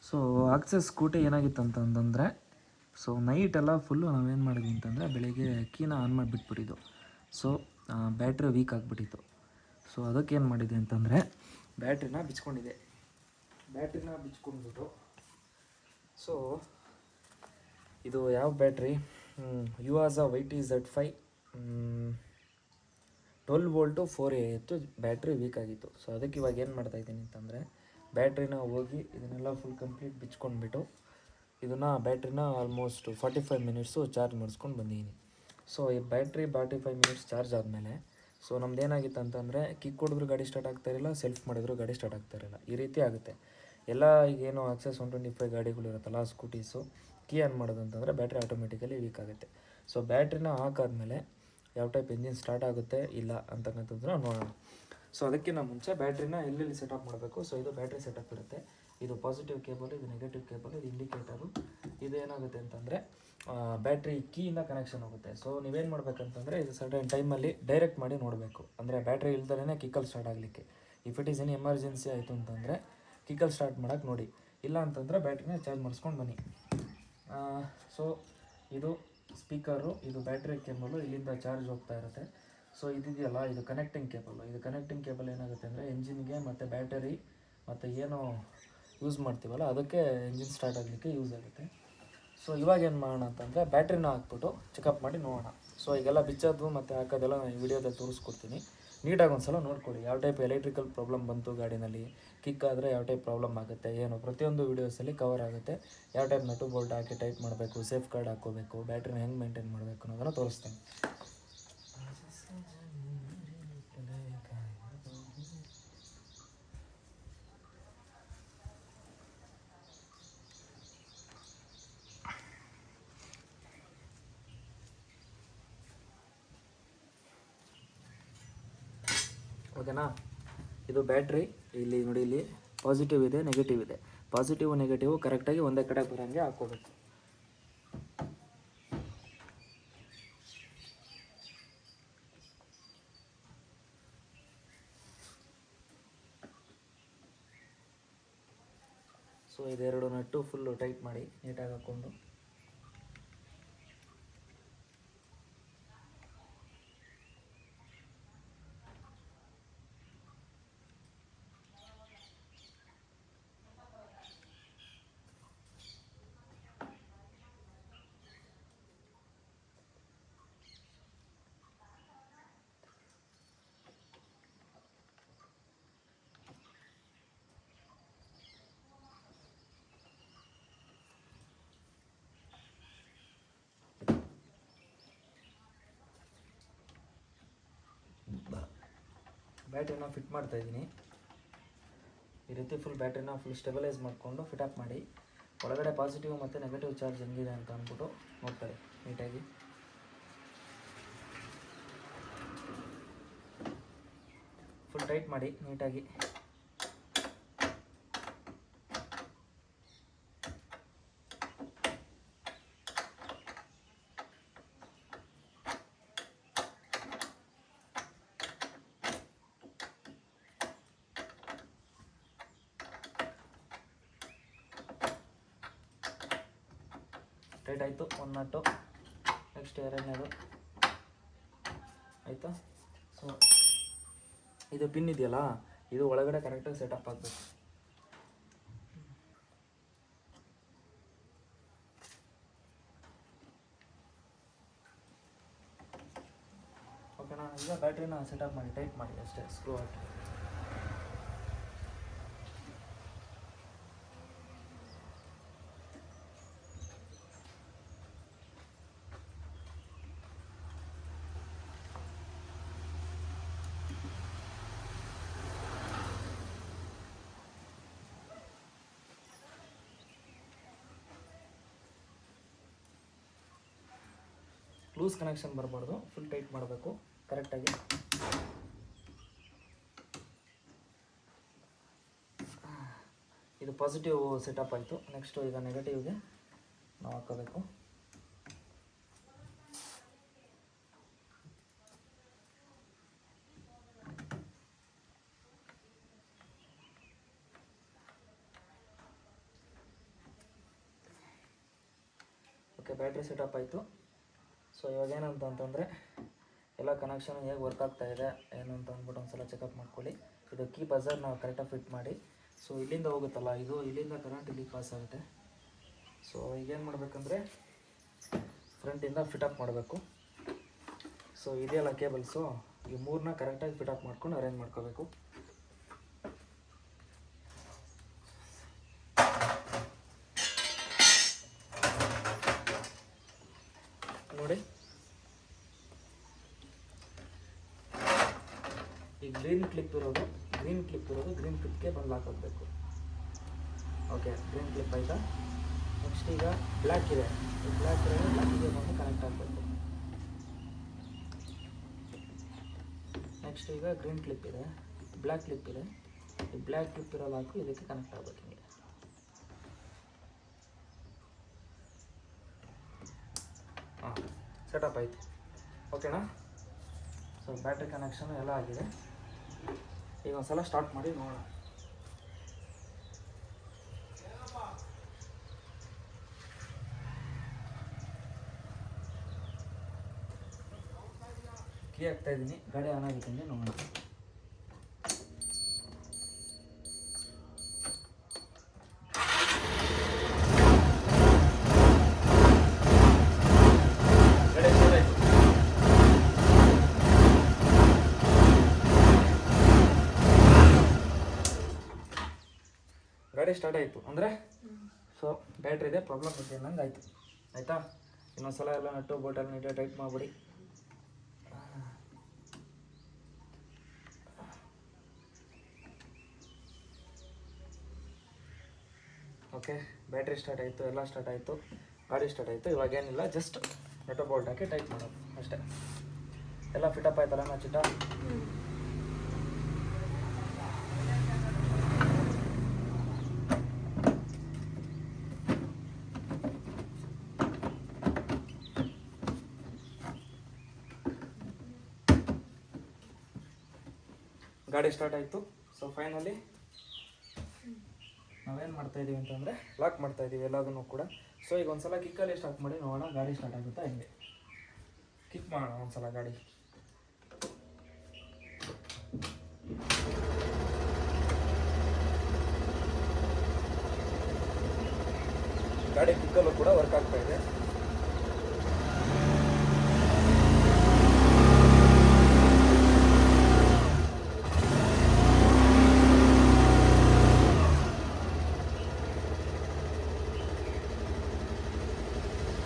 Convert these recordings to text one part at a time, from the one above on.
So access scooty ಏನಾಗಿತ್ತು ಅಂತಂದರೆ, so ನೈಟೆಲ್ಲ ಫುಲ್ಲು ನಾವೇನು ಮಾಡಿದ್ವಿ ಅಂತಂದರೆ ಬೆಳಿಗ್ಗೆ ಕೀನ ಆನ್ ಮಾಡಿಬಿಟ್ಬಿಟ್ಟಿದ್ದು. ಸೊ ಬ್ಯಾಟ್ರಿ ವೀಕ್ ಆಗಿಬಿಟ್ಟಿತ್ತು. ಸೊ ಅದಕ್ಕೇನು ಮಾಡಿದೆ ಅಂತಂದರೆ ಬ್ಯಾಟ್ರಿನ ಬಿಚ್ಕೊಂಡ್ಬಿಟ್ಟು, ಸೊ ಇದು ಯಾವ ಬ್ಯಾಟ್ರಿ, ಯುವಾಸ YTZ5 12 ವೋಲ್ಟು 4A ಇತ್ತು, ಬ್ಯಾಟ್ರಿ ವೀಕ್ ಆಗಿತ್ತು. ಸೊ ಅದಕ್ಕೆ ಇವಾಗ ಏನು ಮಾಡ್ತಾಯಿದ್ದೀನಿ ಅಂತಂದರೆ ಬ್ಯಾಟ್ರಿನ ಹೋಗಿ ಇದನ್ನೆಲ್ಲ ಫುಲ್ ಕಂಪ್ಲೀಟ್ ಬಿಚ್ಕೊಂಡ್ಬಿಟ್ಟು ಇದನ್ನು ಬ್ಯಾಟ್ರಿನ ಆಲ್ಮೋಸ್ಟ್ 45 ಮಿನಿಟ್ಸು ಚಾರ್ಜ್ ಮಾಡಿಸ್ಕೊಂಡು ಬಂದಿದ್ದೀನಿ. ಸೊ ಈ ಬ್ಯಾಟ್ರಿ 45 ಮಿನಿಟ್ಸ್ ಚಾರ್ಜ್ ಆದಮೇಲೆ ಸೊ ನಮ್ದು ಏನಾಗಿತ್ತು ಅಂತಂದರೆ ಕಿಕ್ ಹೊಡೆದ್ರು ಗಾಡಿ ಸ್ಟಾರ್ಟ್ ಆಗ್ತಾಯಿರಲಿಲ್ಲ, ಸೆಲ್ಫ್ ಮಾಡಿದ್ರು ಗಾಡಿ ಸ್ಟಾರ್ಟ್ ಆಗ್ತಾಯಿರಲಿಲ್ಲ. ಈ ರೀತಿ ಆಗುತ್ತೆ ಎಲ್ಲ. ಈಗೇನು ಆಕ್ಸೆಸ್ 125 ಗಾಡಿಗಳು ಇರುತ್ತಲ್ಲ ಸ್ಕೂಟೀಸು, ಕೀ ಆನ್ ಮಾಡೋದು ಅಂತಂದರೆ ಬ್ಯಾಟ್ರಿ ಆಟೋಮೆಟಿಕಲಿ ವೀಕ್ ಆಗುತ್ತೆ. ಸೊ ಬ್ಯಾಟ್ರಿನ ಹಾಕಾದ್ಮೇಲೆ ಯಾವ ಟೈಪ್ ಇಂಜಿನ್ ಸ್ಟಾರ್ಟ್ ಆಗುತ್ತೆ ಇಲ್ಲ ಅಂತಕ್ಕಂಥದ್ದನ್ನ ನೋಡೋಣ. ಸೊ ಅದಕ್ಕಿಂತ ಮುಂಚೆ ಬ್ಯಾಟ್ರಿನ ಎಲ್ಲೆಲ್ಲಿ ಸೆಟಪ್ ಮಾಡಬೇಕು. ಸೊ ಇದು ಬ್ಯಾಟ್ರಿ ಸೆಟಪ್ ಇರುತ್ತೆ, ಇದು ಪಾಸಿಟಿವ್ ಕೇಬಲ್, ಇದು ನೆಗೆಟಿವ್ ಕೇಬಲ್, ಇದು ಇಂಡಿಕೇಟರು. ಇದು ಏನಾಗುತ್ತೆ ಅಂತಂದರೆ ಬ್ಯಾಟ್ರಿ ಕೀಯಿಂದ ಕನೆಕ್ಷನ್ ಹೋಗುತ್ತೆ. ಸೊ ನೀವೇನು ಮಾಡಬೇಕಂತಂದರೆ ಇದು ಸರ್ಟನ್ ಟೈಮಲ್ಲಿ ಡೈರೆಕ್ಟ್ ಮಾಡಿ ನೋಡಬೇಕು, ಅಂದರೆ ಬ್ಯಾಟ್ರಿ ಇಲ್ದಲೇ ಕಿಕ್ಕಲ್ಲಿ ಸ್ಟಾರ್ಟ್ ಆಗಲಿಕ್ಕೆ. If it is any emergency ಆಯಿತು ಅಂತಂದರೆ ಕಿಕ್ಕಲ್ಲಿ ಸ್ಟಾರ್ಟ್ ಮಾಡೋಕ್ಕೆ ನೋಡಿ, ಇಲ್ಲ ಅಂತಂದರೆ ಬ್ಯಾಟ್ರಿನ ಚಾರ್ಜ್ ಮಾಡಿಸ್ಕೊಂಡು ಬನ್ನಿ. ಸೊ ಇದು ಸ್ಪೀಕರು, ಇದು ಬ್ಯಾಟ್ರಿ ಕೇಬಲು, ಇಲ್ಲಿಂದ ಚಾರ್ಜ್ ಹೋಗ್ತಾ ಇರುತ್ತೆ. ಸೊ ಇದೆಯಲ್ಲ, ಇದು ಕನೆಕ್ಟಿಂಗ್ ಕೇಬಲು. ಇದು ಕನೆಕ್ಟಿಂಗ್ ಕೇಬಲ್ ಏನಾಗುತ್ತೆ ಅಂದರೆ ಎಂಜಿನ್ಗೆ ಮತ್ತು ಬ್ಯಾಟರಿ ಮತ್ತು ಏನು ಯೂಸ್ ಮಾಡ್ತೀವಲ್ಲ ಅದಕ್ಕೆ ಎಂಜಿನ್ ಸ್ಟಾರ್ಟ್ ಆಗಲಿಕ್ಕೆ ಯೂಸ್ ಆಗುತ್ತೆ. ಸೊ ಇವಾಗ ಏನು ಮಾಡೋಣ ಅಂತಂದರೆ ಬ್ಯಾಟ್ರಿನ ಹಾಕ್ಬಿಟ್ಟು ಚೆಕಪ್ ಮಾಡಿ ನೋಡೋಣ. ಸೊ ಈಗೆಲ್ಲ ಬಿಚ್ಚೋದು ಮತ್ತು ಹಾಕೋದೆಲ್ಲ ನಾನು ಈ ವಿಡಿಯೋದಲ್ಲಿ ತೋರಿಸ್ಕೊಡ್ತೀನಿ. ನೀಟಾಗಿ ಒಂದು ಸಲ ನೋಡ್ಕೊಳ್ಳಿ, ಯಾವ ಟೈಪ್ ಎಲೆಕ್ಟ್ರಿಕಲ್ ಪ್ರಾಬ್ಲಮ್ ಬಂತು ಗಾಡಿನಲ್ಲಿ, ಕಿಕ್ ಆದರೆ ಯಾವ ಟೈಪ್ ಪ್ರಾಬ್ಲಮ್ ಆಗುತ್ತೆ, ಏನು ಪ್ರತಿಯೊಂದು ವೀಡಿಯೋಸಲ್ಲಿ ಕವರ್ ಆಗುತ್ತೆ. ಯಾವ ಟೈಪ್ ನಟು ಬೋಲ್ಟ್ ಹಾಕಿ ಟೈಟ್ ಮಾಡಬೇಕು, ಸೇಫ್ ಗಾರ್ಡ್ ಹಾಕ್ಕೋಬೇಕು, ಬ್ಯಾಟ್ರಿನ ಹೆಂಗೆ ಮೇಂಟೈನ್ ಮಾಡಬೇಕು ಅನ್ನೋದನ್ನು ತೋರಿಸ್ತೇನೆ. ಓಕೆನಾ, ಇದು ಬ್ಯಾಟ್ರಿ. ಇಲ್ಲಿ ನೋಡಿ, ಇಲ್ಲಿ ಪಾಸಿಟಿವ್ ಇದೆ, ನೆಗೆಟಿವ್ ಇದೆ. ಪಾಸಿಟಿವ್ ನೆಗೆಟಿವ್ ಕರೆಕ್ಟಾಗಿ ಒಂದೇ ಕಡೆ ಬರೋಂಗೆ ಹಾಕ್ಕೋಬೇಕು. ಸೊ ಇದೆರಡು ನಟ್ಟು ಫುಲ್ಲು ಟೈಟ್ ಮಾಡಿ ನೀಟಾಗಿ ಹಾಕ್ಕೊಂಡು ಬ್ಯಾಟ್ರಿನ ಫಿಟ್ ಮಾಡ್ತಾಯಿದ್ದೀನಿ. ಈ ರೀತಿ ಫುಲ್ ಬ್ಯಾಟ್ರಿನ ಫುಲ್ ಸ್ಟೆಬಿಲೈಸ್ ಮಾಡಿಕೊಂಡು ಫಿಟ್ ಅಪ್ ಮಾಡಿ ಒಳಗಡೆ ಪಾಸಿಟಿವ್ ಮತ್ತು ನೆಗೆಟಿವ್ ಚಾರ್ಜ್ ಹೆಂಗಿದೆ ಅಂತ ಅಂದ್ಬಿಟ್ಟು ನೋಡ್ತಾರೆ ನೀಟಾಗಿ. ಫುಲ್ ಟೈಟ್ ಮಾಡಿ ನೀಟಾಗಿ. ಟೈಟ್ ಆಯಿತು ಒಂದು ನಟ್ಟು. ನೆಕ್ಸ್ಟ್ ಎರಡನೇದು ಆಯಿತಾ. ಸೊ ಇದು ಪಿನ್ ಇದೆಯಲ್ಲ, ಇದು ಒಳಗಡೆ ಕರೆಕ್ಟಾಗಿ ಸೆಟಪ್ ಆಗಬೇಕು. ಓಕೆನಾ, ಈಗ ಬ್ಯಾಟ್ರಿನ ಸೆಟಪ್ ಮಾಡಿ ಟೈಟ್ ಮಾಡಿ ಅಷ್ಟೇ, ಸ್ಕ್ರೂ ಹಾಕಿ. ಲೂಸ್ ಕನೆಕ್ಷನ್ ಬರಬಾರ್ದು, ಫುಲ್ ಟೈಟ್ ಮಾಡಬೇಕು ಕರೆಕ್ಟಾಗಿ. ಇದು ಪಾಸಿಟಿವ್ ಸೆಟಪ್ ಆಯಿತು. ನೆಕ್ಸ್ಟು ಈಗ ನೆಗೆಟಿವ್ಗೆ ನಾವು ಹಾಕೋಬೇಕು. ಬ್ಯಾಟ್ರಿ ಸೆಟಪ್ ಆಯಿತು. ಸೊ ಇವಾಗ ಏನಂತ ಅಂತಂದರೆ ಎಲ್ಲ ಕನೆಕ್ಷನ್ ಹೇಗೆ ವರ್ಕ್ ಆಗ್ತಾಯಿದೆ ಏನು ಅಂತ ಅಂದ್ಬಿಟ್ಟು ಒಂದು ಸಲ ಚೆಕಪ್ ಮಾಡ್ಕೊಳ್ಳಿ. ಇದು ಕೀ ಬಜರ್ ನಾವು ಕರೆಕ್ಟಾಗಿ ಫಿಟ್ ಮಾಡಿ. ಸೊ ಇಲ್ಲಿಂದ ಹೋಗುತ್ತಲ್ಲ, ಇದು ಇಲ್ಲಿಂದ ಕರೆಂಟ್ ಇಲ್ಲಿ ಪಾಸ್ ಆಗುತ್ತೆ. ಸೊ ಈಗೇನು ಮಾಡಬೇಕಂದ್ರೆ ಫ್ರಂಟಿಂದ ಫಿಟಪ್ ಮಾಡಬೇಕು. ಸೊ ಇದೆಯಲ್ಲ ಕೇಬಲ್ಸು, ಈ ಮೂರನ್ನ ಕರೆಕ್ಟಾಗಿ ಫಿಟಪ್ ಮಾಡ್ಕೊಂಡು ಅರೇಂಜ್ ಮಾಡ್ಕೋಬೇಕು. ನೋಡಿ, ಈ ಗ್ರೀನ್ ಕ್ಲಿಪ್ ಇರೋದು ಗ್ರೀನ್ ಕ್ಲಿಪ್ಗೆ ಬಂದು ಹಾಕಬೇಕು. ಓಕೆ, ಗ್ರೀನ್ ಕ್ಲಿಪ್ ಆಯಿತಾ. ನೆಕ್ಸ್ಟ್ ಈಗ ಬ್ಲ್ಯಾಕ್ ಇದೆ, ಈ ಬ್ಲ್ಯಾಕಿಗೆ ಬಂದು ಕನೆಕ್ಟ್ ಆಗಬೇಕು. ನೆಕ್ಸ್ಟ್ ಈಗ ಗ್ರೀನ್ ಕ್ಲಿಪ್ ಇದೆ, ಬ್ಲ್ಯಾಕ್ ಕ್ಲಿಪ್ ಇದೆ, ಈ ಬ್ಲ್ಯಾಕ್ ಕ್ಲಿಪ್ ಇರೋದು ಹಾಕು ಇದಕ್ಕೆ ಕನೆಕ್ಟ್ ಆಗಬೇಕು. ಹಿಂಗೆ ಹಾಂ, ಸೆಟಪ್ ಆಯಿತು. ಓಕೆನಾ. ಸೊ ಬ್ಯಾಟ್ರಿ ಕನೆಕ್ಷನ್ ಎಲ್ಲ ಆಗಿದೆ. ಈಗ ಒಂದು ಸಲ ಸ್ಟಾರ್ಟ್ ಮಾಡಿ ನೋಡೋಣ. ಕೀ ಹಾಕ್ತಾ ಇದ್ದೀನಿ, ಗಾಡಿ ಆನ್ ಆಗಿದ್ದೀನಿ, ನೋಡೋಣ. ಗಾಡಿ ಸ್ಟಾರ್ಟ್ ಆಯಿತು ಅಂದರೆ ಸೊ ಬ್ಯಾಟ್ರಿದೆ ಪ್ರಾಬ್ಲಮ್ ಇದೆ ಅನ್ನಂಗೆ ಆಯಿತು. ಆಯಿತಾ. ಇನ್ನೊಂದ್ಸಲ ಎಲ್ಲ ನಟ್ಟು ಬೋಟಲ್ಲಿ ನೀಟಾಗಿ ಟೈಟ್ ಮಾಡಿಬಿಡಿ. ಓಕೆ, ಬ್ಯಾಟ್ರಿ ಸ್ಟಾರ್ಟ್ ಆಯಿತು, ಎಲ್ಲ ಸ್ಟಾರ್ಟ್ ಆಯಿತು, ಗಾಡಿ ಸ್ಟಾರ್ಟ್ ಆಯಿತು. ಇವಾಗೇನಿಲ್ಲ, ಜಸ್ಟ್ ನಟ್ಟು ಬೋಲ್ಟ್ ಹಾಕಿ ಟೈಟ್ ಮಾಡೋದು ಅಷ್ಟೇ. ಎಲ್ಲ ಫಿಟಪ್ ಆಯ್ತಲ್ಲ ನಾ ಚಿಟ್ಟ. ಗಾಡಿ ಸ್ಟಾರ್ಟ್ ಆಯಿತು. ಸೊ ಫೈನಲಿ ನಾವೇನು ಮಾಡ್ತಾಯಿದ್ದೀವಿ ಅಂತಂದರೆ ಲಾಕ್ ಮಾಡ್ತಾಯಿದ್ದೀವಿ ಎಲ್ಲದನ್ನು ಕೂಡ. ಸೊ ಈಗ ಒಂದು ಸಲ ಕಿಕ್ಕಲ್ಲಿ ಸ್ಟಾರ್ಟ್ ಮಾಡಿ ನೋಡೋಣ ಗಾಡಿ ಸ್ಟಾರ್ಟ್ ಆಗುತ್ತಾ ಹೆಂಗೆ. ಕಿಕ್ ಮಾಡೋಣ ಒಂದು ಸಲ ಗಾಡಿ. ಗಾಡಿ ಕಿಕ್ಕಲ್ಲೂ ಕೂಡ ವರ್ಕ್ ಆಗ್ತಾ ಇದೆ.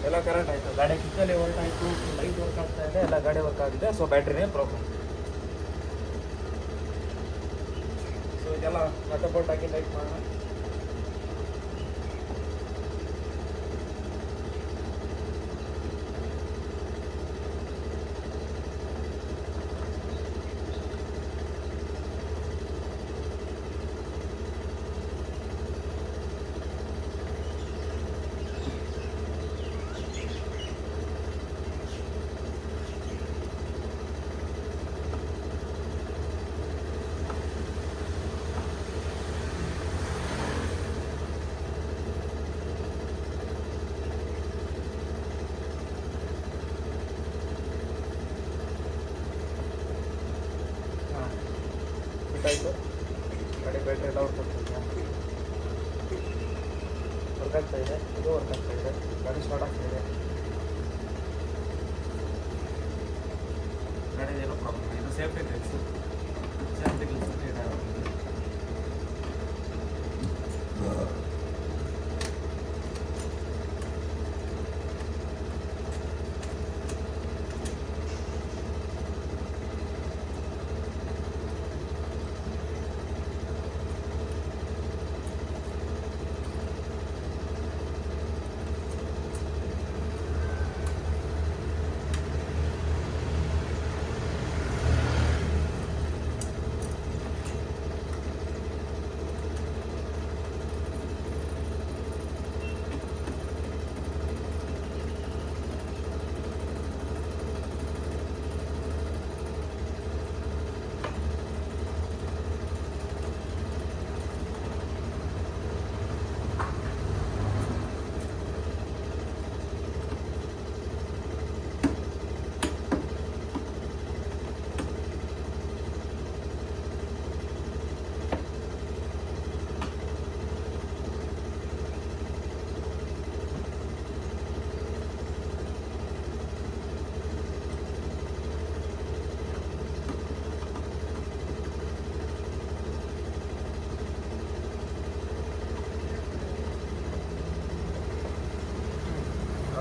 ಎಲ್ಲ ಕರೆಂಟ್ ಆಯಿತು, ಗಾಡಿ ಕಿಕ್ಕಲ್ಲಿ ವರ್ಕ್ ಆಯಿತು, ಲೈಟ್ ವರ್ಕ್ ಆಗ್ತಾ ಇದೆ, ಎಲ್ಲ ಗಾಡಿ ವರ್ಕ್ ಆಗಿದೆ. ಸೊ ಬ್ಯಾಟ್ರಿನೇ ಪ್ರಾಬ್ಲಮ್. ಸೊ ಇದೆಲ್ಲ ನಟ್ ಬೋಲ್ಟ್ ಹಾಕಿ ಟೈಟ್ ಮಾಡೋಣ. ಆಯಿತು, ಗಾಡಿ ಬ್ಯಾಟ್ರಿ ಎಲ್ಲ ವರ್ಕ್ ಆಗ್ತಾ ಇದೆ, ಇದು ವರ್ಕ್ ಆಗ್ತಾ ಇದೆ, ಗಾಡಿ ಸ್ಟಾರ್ಟ್ ಆಗ್ತಾ ಇದೆ. ಗಾಡಿದೇನೋ ಪ್ರಾಬ್ಲಮ್, ಇದು ಸೇಫ್ಟಿ ಟಿಪ್ಸು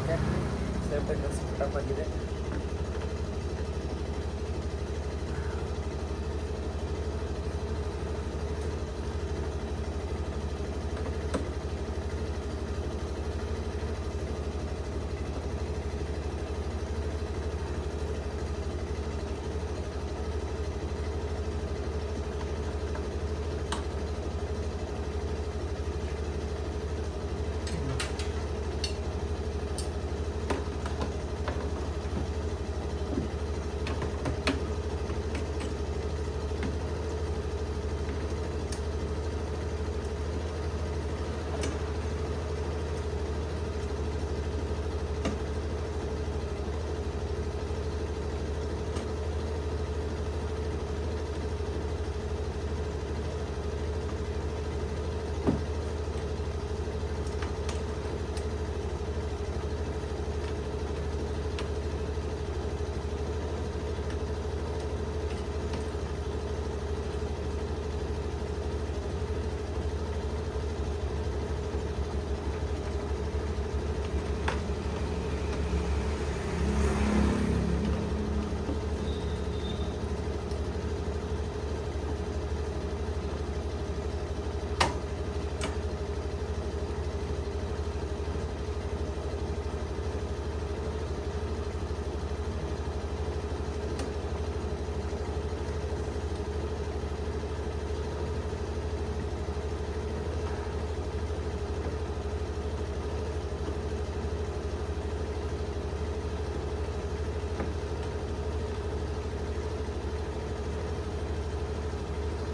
ಓಕೆ, ಸೇಫ್ಟಿ ಕೆಲಸ ಸೆಟಪ್ ಆಗಿದೆ.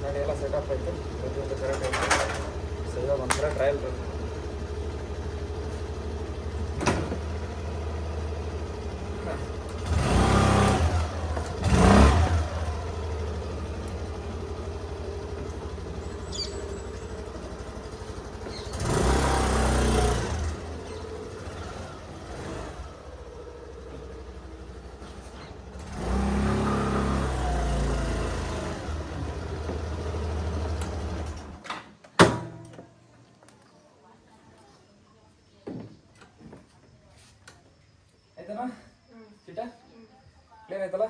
ಗಾಡಿ ಎಲ್ಲ ಸೆಟಪ್ ಆಯಿತು, ಪ್ರತಿಯೊಂದು ಕರೆಕ್ಟ್ ಆಯಿತು. ಸೊ ಇವಾಗ ಒಂಥರ ಟ್ರಯಲ್ ರನ್ ಆಯ್ತಲ್ಲ? ಚಿಟ್ಟ ಕ್ಲಿಯರ್ ಆಯ್ತಲ್ಲ?